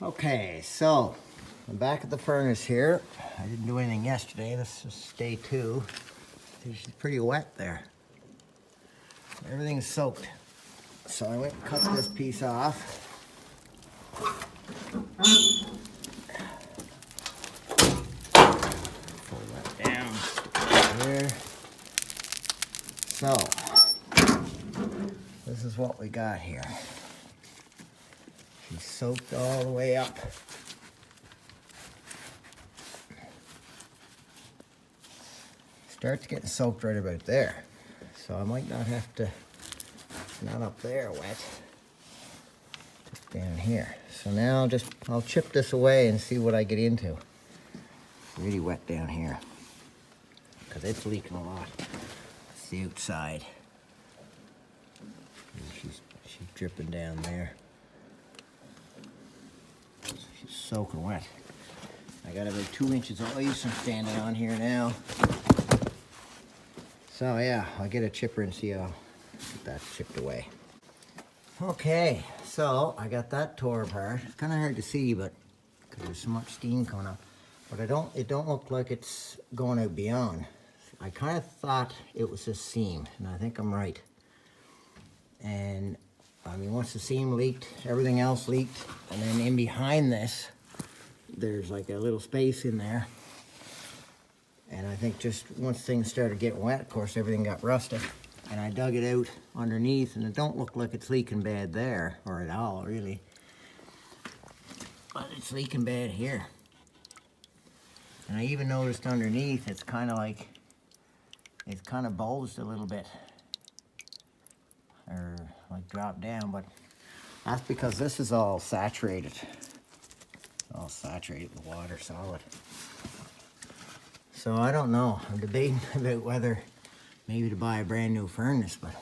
Okay, so I'm back at the furnace here. I didn't do anything yesterday. This is day 2. It's pretty wet there. Everything's soaked. So I went and cut this piece off. Pull that down here. So this is what we got here. She's soaked all the way up. Starts getting soaked right about there. So I might not have to, not up there wet, just down here. So now I'll chip this away and see what I get into. It's really wet down here because it's leaking a lot. It's the outside. She's dripping down there. She's soaking wet. I got about 2 inches of ice I'm standing on here now. So yeah, I'll get a chipper and see how get that chipped away. Okay, so I got that tore apart. It's kind of hard to see, but because there's so much steam coming up. But it don't look like it's going out beyond. I kind of thought it was a seam, and I think I'm right. And I mean, once the seam leaked, everything else leaked, and then in behind this, there's like a little space in there. And I think just once things started getting wet, of course, everything got rusted. And I dug it out underneath, and it don't look like it's leaking bad there, or at all, really. But it's leaking bad here. And I even noticed underneath, it's kind of bulged a little bit. Or like dropped down, but that's because this is all saturated. All saturated with water, solid. So I don't know. I'm debating about whether maybe to buy a brand new furnace, but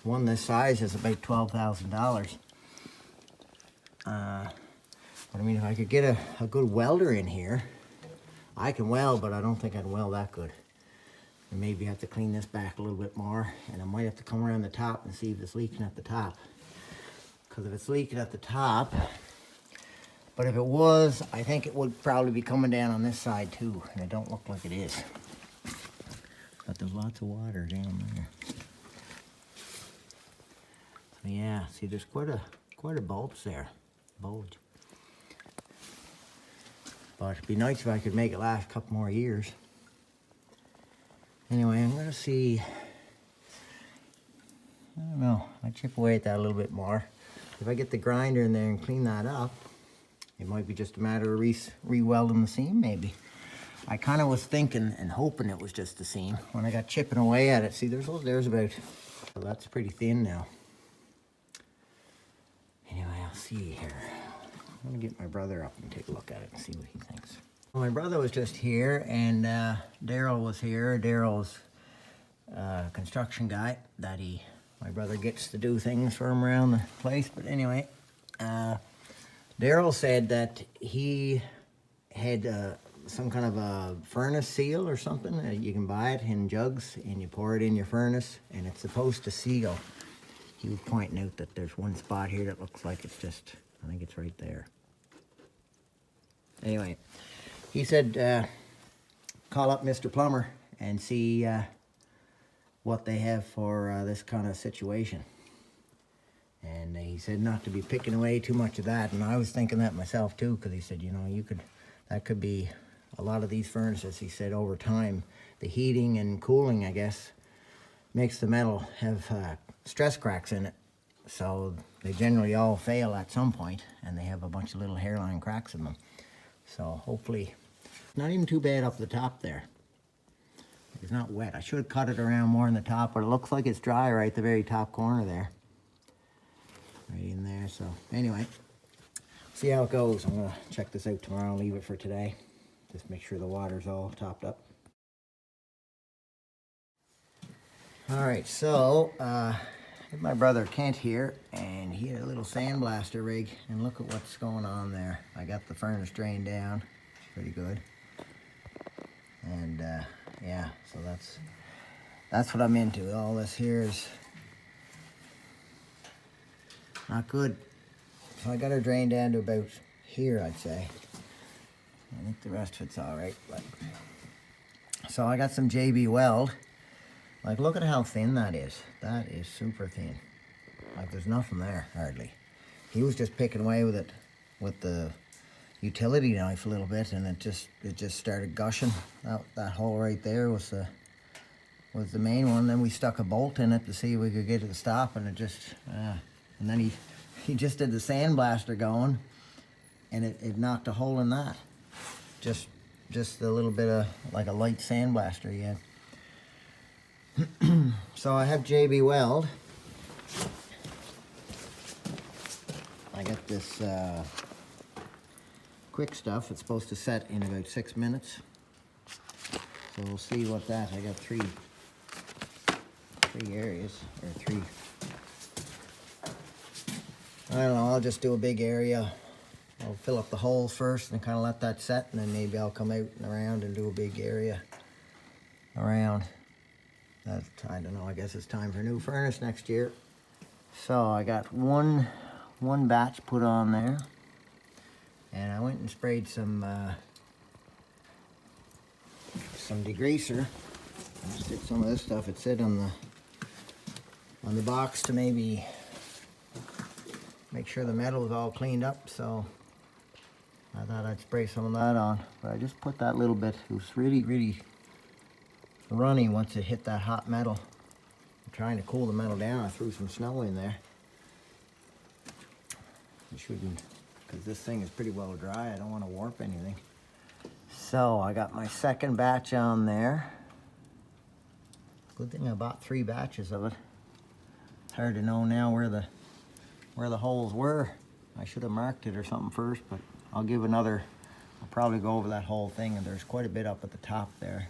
one this size is about $12,000. But I mean, if I could get a good welder in here, I can weld, but I don't think I'd weld that good. And maybe have to clean this back a little bit more, and I might have to come around the top and see if it's leaking at the top. Because if it's leaking at the top, but if it was, I think it would probably be coming down on this side too, and it don't look like it is. But there's lots of water down there. So yeah, see, there's quite a bulge there, bulge. But it'd be nice if I could make it last a couple more years. Anyway, I'm gonna see. I don't know. I chip away at that a little bit more. If I get the grinder in there and clean that up, it might be just a matter of re-welding the seam, maybe. I kind of was thinking and hoping it was just the seam. When I got chipping away at it, see, there's about, so that's pretty thin now. Anyway, I'll see here. I'm gonna get my brother up and take a look at it and see what he thinks. Well, my brother was just here, and Daryl was here. Daryl's a construction guy that my brother gets to do things for him around the place. But anyway, Daryl said that he had some kind of a furnace seal or something. You can buy it in jugs, and you pour it in your furnace, and it's supposed to seal. He was pointing out that there's one spot here that looks like it's just, I think it's right there. Anyway, he said call up Mr. Plumber and see what they have for this kind of situation. And he said not to be picking away too much of that, and I was thinking that myself too, because he said, you know, that could be a lot of these furnaces. He said over time, the heating and cooling, I guess, makes the metal have stress cracks in it. So they generally all fail at some point, and they have a bunch of little hairline cracks in them. So hopefully, not even too bad up the top there. It's not wet. I should have cut it around more in the top, but it looks like it's dry right at the very top corner there. Right in there, so anyway, see how it goes. I'm gonna check this out tomorrow and leave it for today. Just make sure the water's all topped up. All right, so I have my brother Kent here, and he had a little sandblaster rig, and look at what's going on there. I got the furnace drained down, pretty good. And yeah, so that's what I'm into. All this here is not good. So I got her drained down to about here, I'd say. I think the rest of it's all right. But so I got some JB Weld. Like, look at how thin that is. That is super thin. Like, there's nothing there, hardly. He was just picking away with it with the utility knife a little bit, and it just started gushing. That hole right there was the main one. Then we stuck a bolt in it to see if we could get it to stop, and it just, and then he just did the sandblaster going, and it knocked a hole in that. Just a little bit of, like a light sandblaster he had. So I have JB Weld. I got this quick stuff. It's supposed to set in about 6 minutes. So we'll see what that. I got three areas, or three. I don't know, I'll just do a big area. I'll fill up the holes first and kind of let that set, and then maybe I'll come out and around and do a big area around. That, I don't know, I guess it's time for a new furnace next year. So I got one batch put on there, and I went and sprayed some degreaser. I just did some of this stuff. It said on the box to maybe make sure the metal is all cleaned up, so I thought I'd spray some of that on. But I just put that little bit. It was really runny once it hit that hot metal. I'm trying to cool the metal down. I threw some snow in there. It shouldn't, because this thing is pretty well dry. I don't want to warp anything. So I got my second batch on there. Good thing I bought 3 batches of it. It's hard to know now where the holes were. I should have marked it or something first, but I'll probably go over that whole thing, and there's quite a bit up at the top there.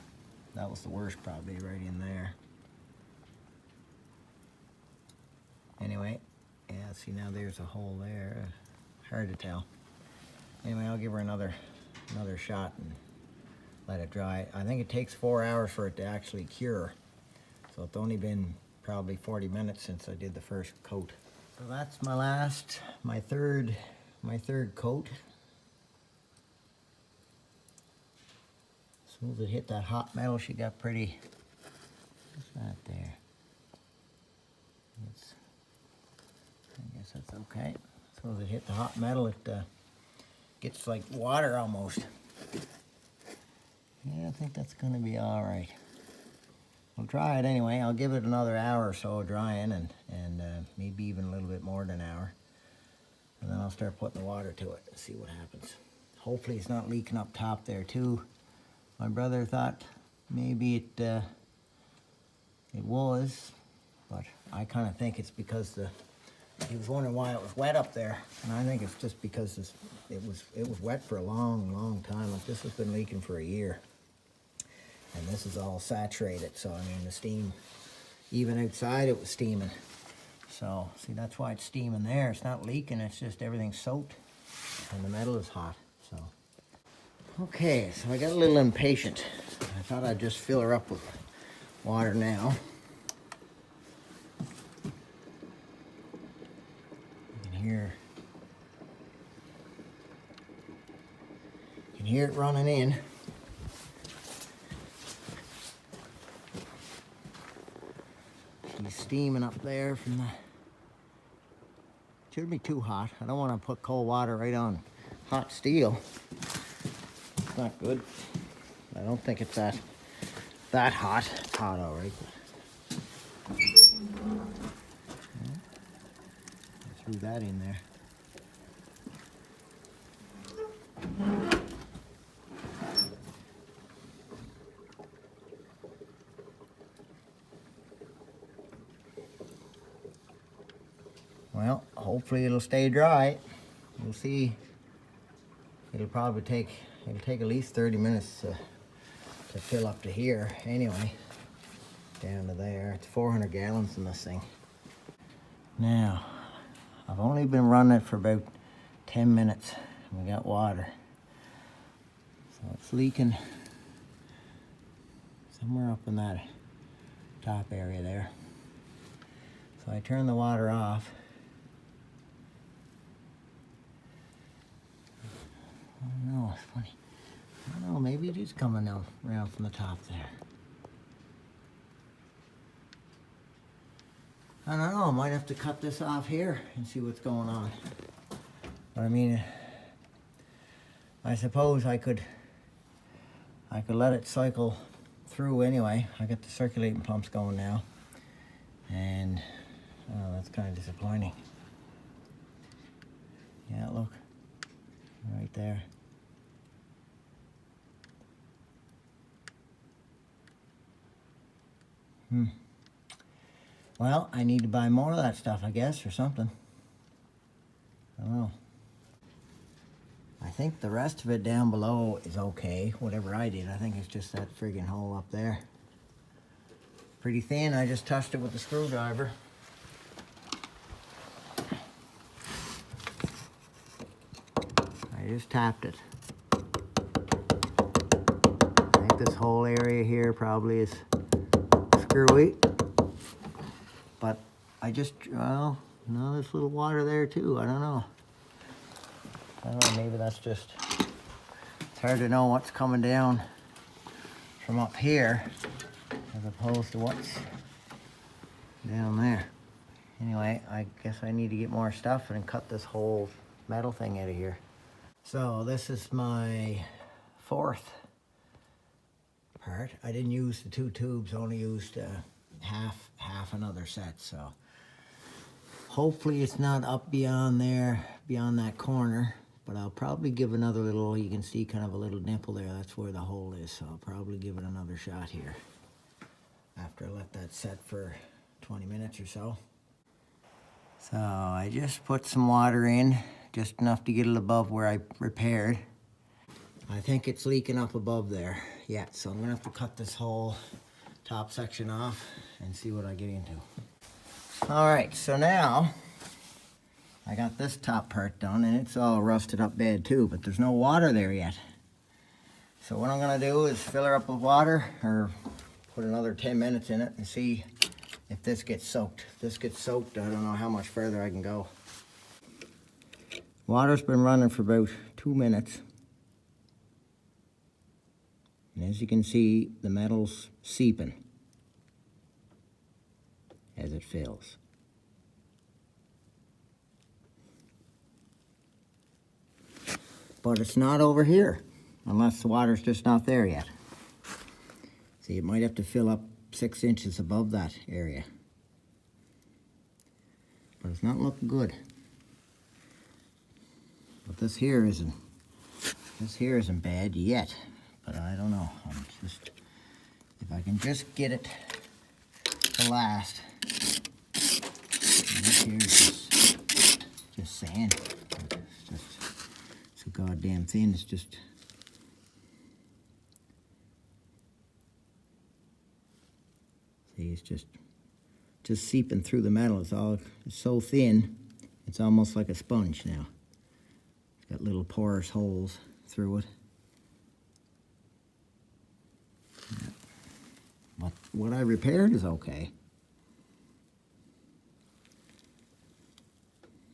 That was the worst, probably, right in there. Anyway, yeah, see, now there's a hole there. Hard to tell. Anyway, I'll give her another shot and let it dry. I think it takes 4 hours for it to actually cure. So it's only been probably 40 minutes since I did the first coat. So that's my third coat. As soon as it hit that hot metal, she got pretty. What's that there? I guess that's okay. As soon as it hit the hot metal, it gets like water almost. Yeah, I think that's gonna be all right. We'll try it anyway. I'll give it another hour or so drying, and maybe even a little bit more than an hour. And then I'll start putting the water to it and see what happens. Hopefully it's not leaking up top there too. My brother thought maybe it was, but I kind of think it's because he was wondering why it was wet up there, and I think it's just because it was wet for a long time. Like, this has been leaking for a year, and this is all saturated. So I mean, the steam, even outside, it was steaming. So see, that's why it's steaming there. It's not leaking. It's just everything's soaked, and the metal is hot. So. Okay, so I got a little impatient. I thought I'd just fill her up with water now. You can hear it running in. She's steaming up there from the. Shouldn't be too hot. I don't want to put cold water right on hot steel. It's not good. I don't think it's that hot. It's hot, all right. I threw that in there. Well, hopefully it'll stay dry. We'll see. It'll take at least 30 minutes to fill up to here anyway. Down to there. It's 400 gallons in this thing. Now, I've only been running it for about 10 minutes. We got water. So it's leaking somewhere up in that top area there. So I turn the water off. funny. I don't know, maybe it is coming down around from the top there. I don't know, I might have to cut this off here and see what's going on. But I mean, I suppose I could let it cycle through anyway. I got the circulating pumps going now. And that's kind of disappointing. Yeah, look, right there. Well, I need to buy more of that stuff, I guess, or something. I don't know. I think the rest of it down below is okay, whatever I did. I think it's just that friggin' hole up there. Pretty thin, I just touched it with the screwdriver. I just tapped it. I think this whole area here probably is screwy. But I just, well, no, there's a little water there too. I don't know. Maybe that's just, it's hard to know what's coming down from up here as opposed to what's down there. Anyway, I guess I need to get more stuff and cut this whole metal thing out of here. So this is my fourth part. I didn't use the 2 tubes, only used half another set. So hopefully it's not up beyond there, beyond that corner. But I'll probably give another little, you can see kind of a little dimple there. That's where the hole is. So I'll probably give it another shot here after I let that set for 20 minutes or so. So I just put some water in, just enough to get it above where I repaired. I think it's leaking up above there. Yeah, so I'm gonna have to cut this whole top section off and see what I get into. All right, so now I got this top part done, and it's all rusted up bad too, but there's no water there yet. So what I'm gonna do is fill her up with water, or put another 10 minutes in it and see if this gets soaked. If this gets soaked, I don't know how much further I can go. Water's been running for about 2 minutes. And as you can see, the metal's seeping as it fills. But it's not over here, unless the water's just not there yet. See, it might have to fill up 6 inches above that area. But it's not looking good. But this here isn't bad yet. But I don't know. I'm just, if I can just get it to last. And this here is just sand. It's just so goddamn thin. It's just, see, it's just seeping through the metal. It's so thin, it's almost like a sponge now. It's got little porous holes through it. But what I repaired is okay.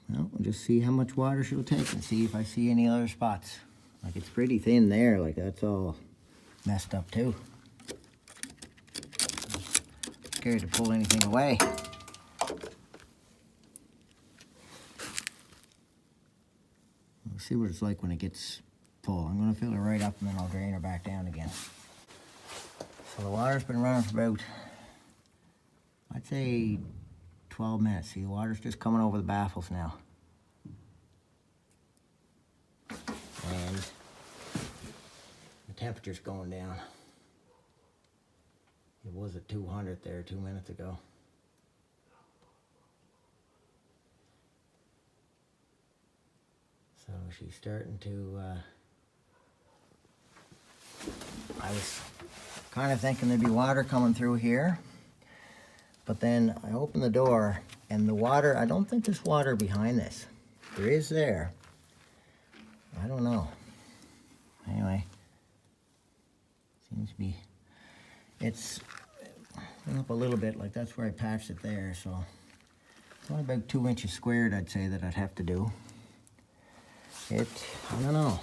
Well, we'll just see how much water she'll take and see if I see any other spots. Like, it's pretty thin there, like that's all messed up too. I'm scared to pull anything away. We'll see what it's like when it gets full. I'm gonna fill it right up and then I'll drain her back down again. So the water's been running for about, I'd say 12 minutes. See, the water's just coming over the baffles now. And the temperature's going down. It was at 200 there 2 minutes ago. So she's starting to, I was kind of thinking there'd be water coming through here, but then I opened the door and the water, I don't think there's water behind this. There is there. I don't know. Anyway, seems to be, it's went up a little bit, like that's where I patched it there, so it's only about 2 inches squared, I'd say, that I'd have to do. I don't know.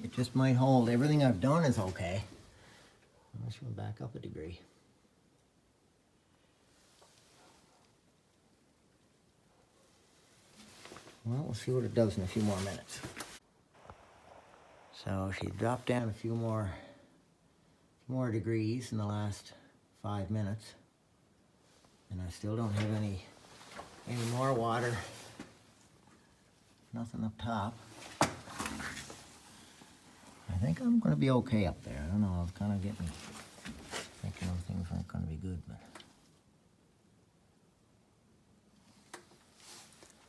It This might hold. Everything I've done is okay. Unless you want to back up a degree. Well, we'll see what it does in a few more minutes. So she dropped down a few more degrees in the last 5 minutes. And I still don't have any more water. Nothing up top. I think I'm going to be okay up there. I don't know, I was kind of thinking things weren't going to be good, but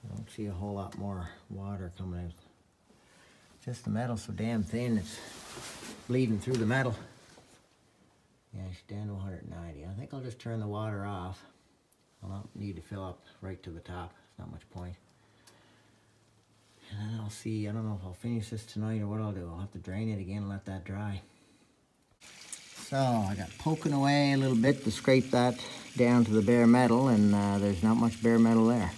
I don't see a whole lot more water coming out. Just the metal's so damn thin, it's bleeding through the metal. Yeah, she's down to 190. I think I'll just turn the water off. I'll not need to fill up right to the top. It's not much point. And then I'll see, I don't know if I'll finish this tonight or what I'll do. I'll have to drain it again and let that dry. So I got poking away a little bit to scrape that down to the bare metal, and there's not much bare metal there.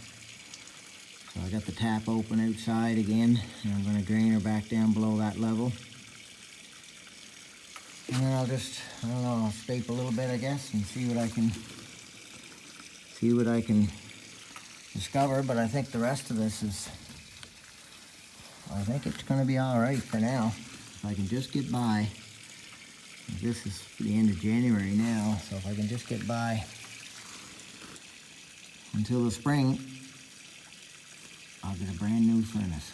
So I got the tap open outside again, and I'm going to drain her back down below that level. And then I'll just, I don't know, I'll scrape a little bit, I guess, and see what I can discover. But I think the rest of this is, I think it's going to be all right for now. If I can just get by. This is the end of January now, so if I can just get by until the spring, I'll get a brand new furnace.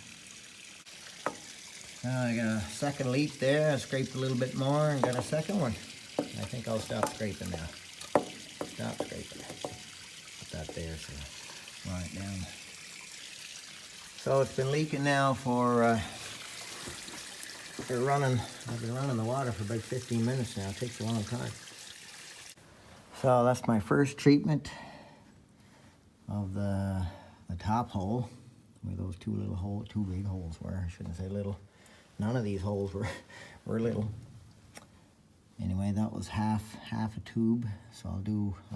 Now I got a second leak there. I scraped a little bit more and got a second one. I think I'll stop scraping now. Stop scraping. Put that there so run it down. So it's been leaking now for I've been running the water for about 15 minutes now. It takes a long time. So that's my first treatment of the top hole, where those two big holes were. I shouldn't say little. None of these holes were little. Anyway, that was half a tube. So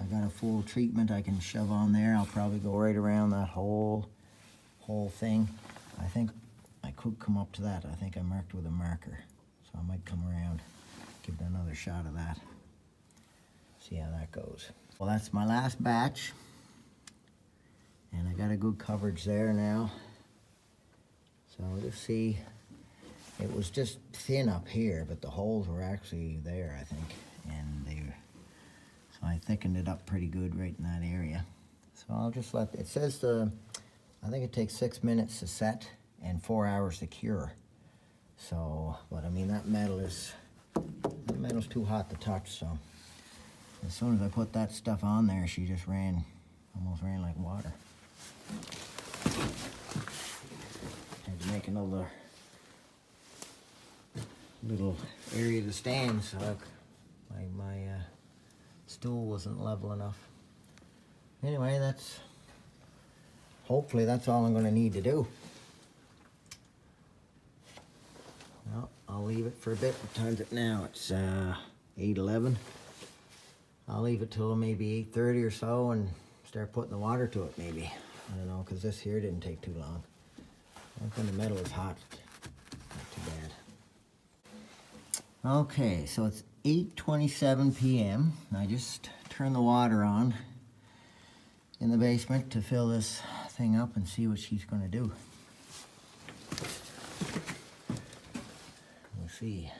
I got a full treatment I can shove on there. I'll probably go right around that whole thing. I think I could come up to that. I think I marked with a marker. So I might come around, give it another shot of that. See how that goes. Well, that's my last batch. And I got a good coverage there now. So let's see. It was just thin up here, but the holes were actually there, I think. So I thickened it up pretty good right in that area. So I'll just it says I think it takes 6 minutes to set and 4 hours to cure. So, but I mean, that metal's too hot to touch, so as soon as I put that stuff on there, she just almost ran like water. Had to make another little area to stand, so my stool wasn't level enough. Anyway, hopefully that's all I'm going to need to do. Well, I'll leave it for a bit. What time's it now? It's 8:11. I'll leave it till maybe 8:30 or so and start putting the water to it maybe. I don't know, because this here didn't take too long. I think when the metal is hot, not too bad. Okay, so it's 8:27 p.m. I just turned the water on in the basement to fill this thing up and see what she's going to do. We'll see.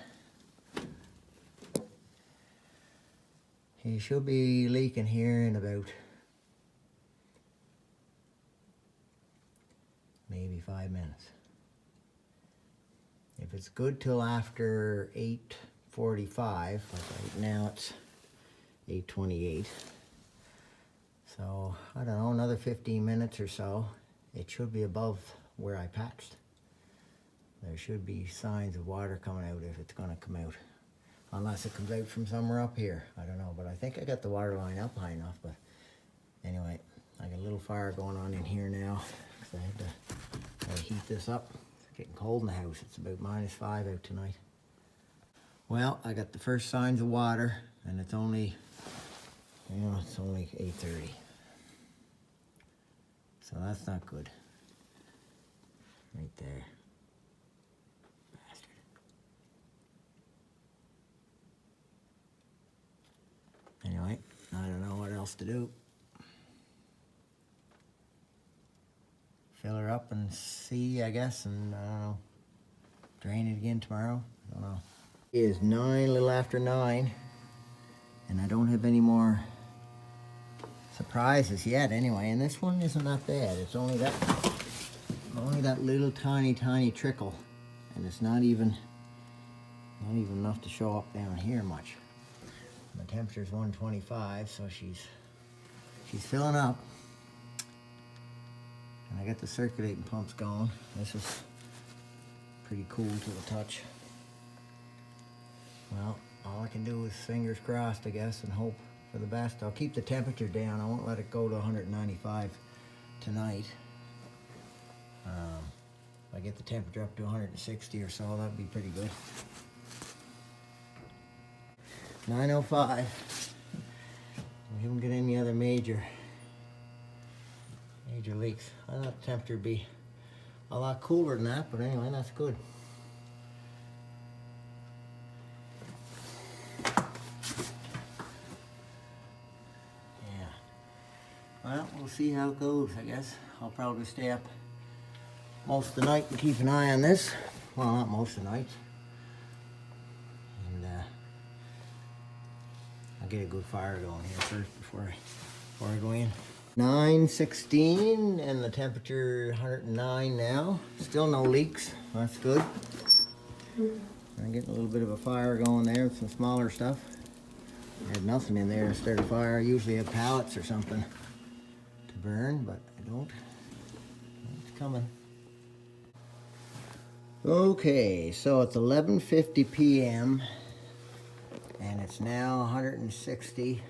He should be leaking here in about maybe 5 minutes. If it's good till after 8:45, like right now it's 8:28. So, I don't know, another 15 minutes or so, it should be above where I patched. There should be signs of water coming out if it's going to come out. Unless it comes out from somewhere up here. I don't know, but I think I got the water line up high enough. But anyway, I got a little fire going on in here now because I had to heat this up. It's getting cold in the house. It's about -5 out tonight. Well, I got the first signs of water, and it's only, it's only 8:30. So that's not good. Right there. Bastard. else to do. Fill her up and see, I guess, and I don't know, drain it again tomorrow. I don't know. It is 9, a little after 9, and I don't have any more surprises yet anyway, and this one isn't that bad. It's only that little tiny trickle, and it's not even enough to show up down here much. My temperature's 125, so she's filling up. And I got the circulating pumps going. This is pretty cool to the touch. Well, all I can do is fingers crossed, I guess, and hope for the best. I'll keep the temperature down. I won't let it go to 195 tonight. If I get the temperature up to 160 or so, that'd be pretty good. 9:05. We haven't got any other major leaks. I thought the temperature would be a lot cooler than that, but anyway, that's good. Yeah. Well, we'll see how it goes, I guess. I'll probably stay up most of the night and keep an eye on this. Well, not most of the night. And I'll get a good fire going here first before I go in. 9:16 and the temperature 109 now. Still no leaks. That's good. I'm getting a little bit of a fire going there with some smaller stuff. I had nothing in there to start a fire. I usually have pallets or something to burn, but I don't. It's coming. Okay, so it's 11:50 p.m. and it's now 160.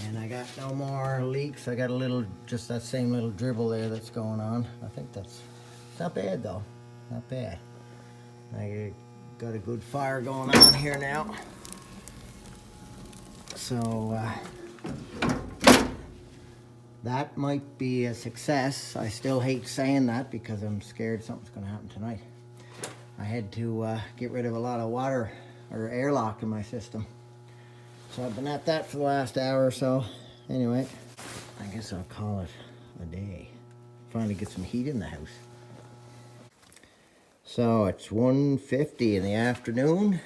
And I got no more leaks. I got a little, just that same little dribble there that's going on. I think it's not bad though, not bad. I got a good fire going on here now. So that might be a success. I still hate saying that because I'm scared something's gonna happen tonight. I had to get rid of a lot of water or airlock in my system. So I've been at that for the last hour or so. Anyway, I guess I'll call it a day. Finally get some heat in the house. So it's 1:50 in the afternoon.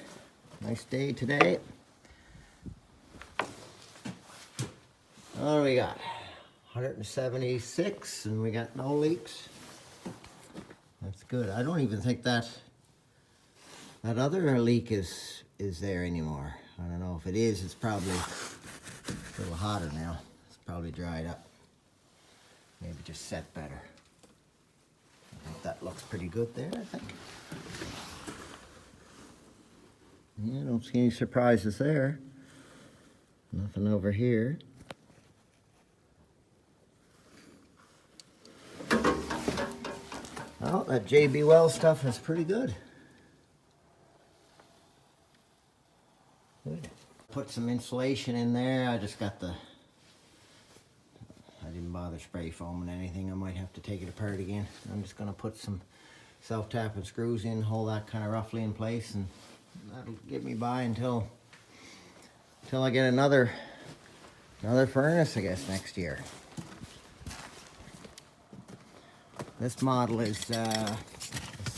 Nice day today. What do we got? 176 and we got no leaks. That's good. I don't even think that other leak is there anymore. I don't know if it is. It's probably a little hotter now. It's probably dried up. Maybe just set better. I think that looks pretty good there, I think. Yeah, don't see any surprises there. Nothing over here. Well, that JB Weld stuff is pretty good. Good. Put some insulation in there. I didn't bother spray foaming anything. I might have to take it apart again. I'm just going to put some self-tapping screws in, hold that kind of roughly in place, and that'll get me by until I get another furnace, I guess, next year. This model is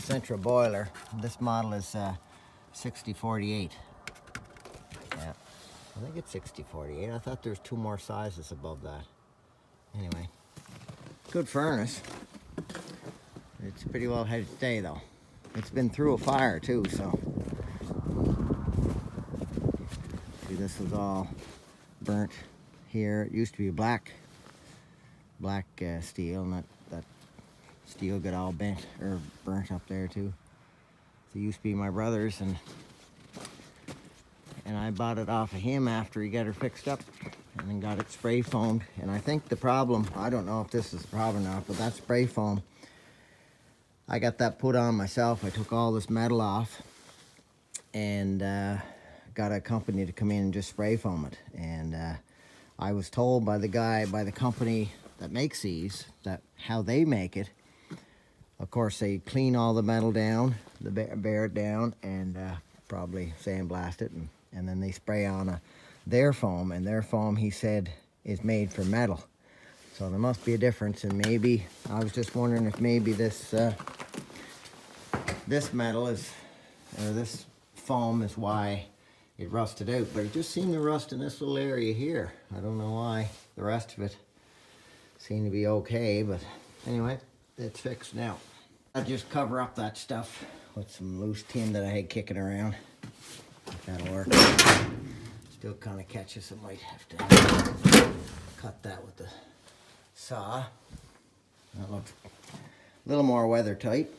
central boiler. This model is 6048. Yeah, I think it's 6048. I thought there was 2 more sizes above that. Anyway, good furnace. It's pretty well had its day though. It's been through a fire too, so. See, this was all burnt here. It used to be black steel, and that steel got all bent or burnt up there too. So it used to be my brother's, and I bought it off of him after he got her fixed up, and then got it spray foamed. And I think the problem, I don't know if this is the problem or not, but that spray foam, I got that put on myself. I took all this metal off and got a company to come in and just spray foam it. And I was told by the company that makes these, that how they make it. Of course, they clean all the metal down, bear it down, and probably sandblast it, and then they spray on their foam. And their foam, he said, is made for metal. So there must be a difference, and maybe, I was just wondering if maybe this this metal is, or this foam is why it rusted out. But it just seemed to rust in this little area here. I don't know why. The rest of it seemed to be okay, but anyway, it's fixed now. I'll just cover up that stuff with some loose tin that I had kicking around. That'll work. Still kind of catches, so I might have to cut that with the saw. That looks a little more weather tight.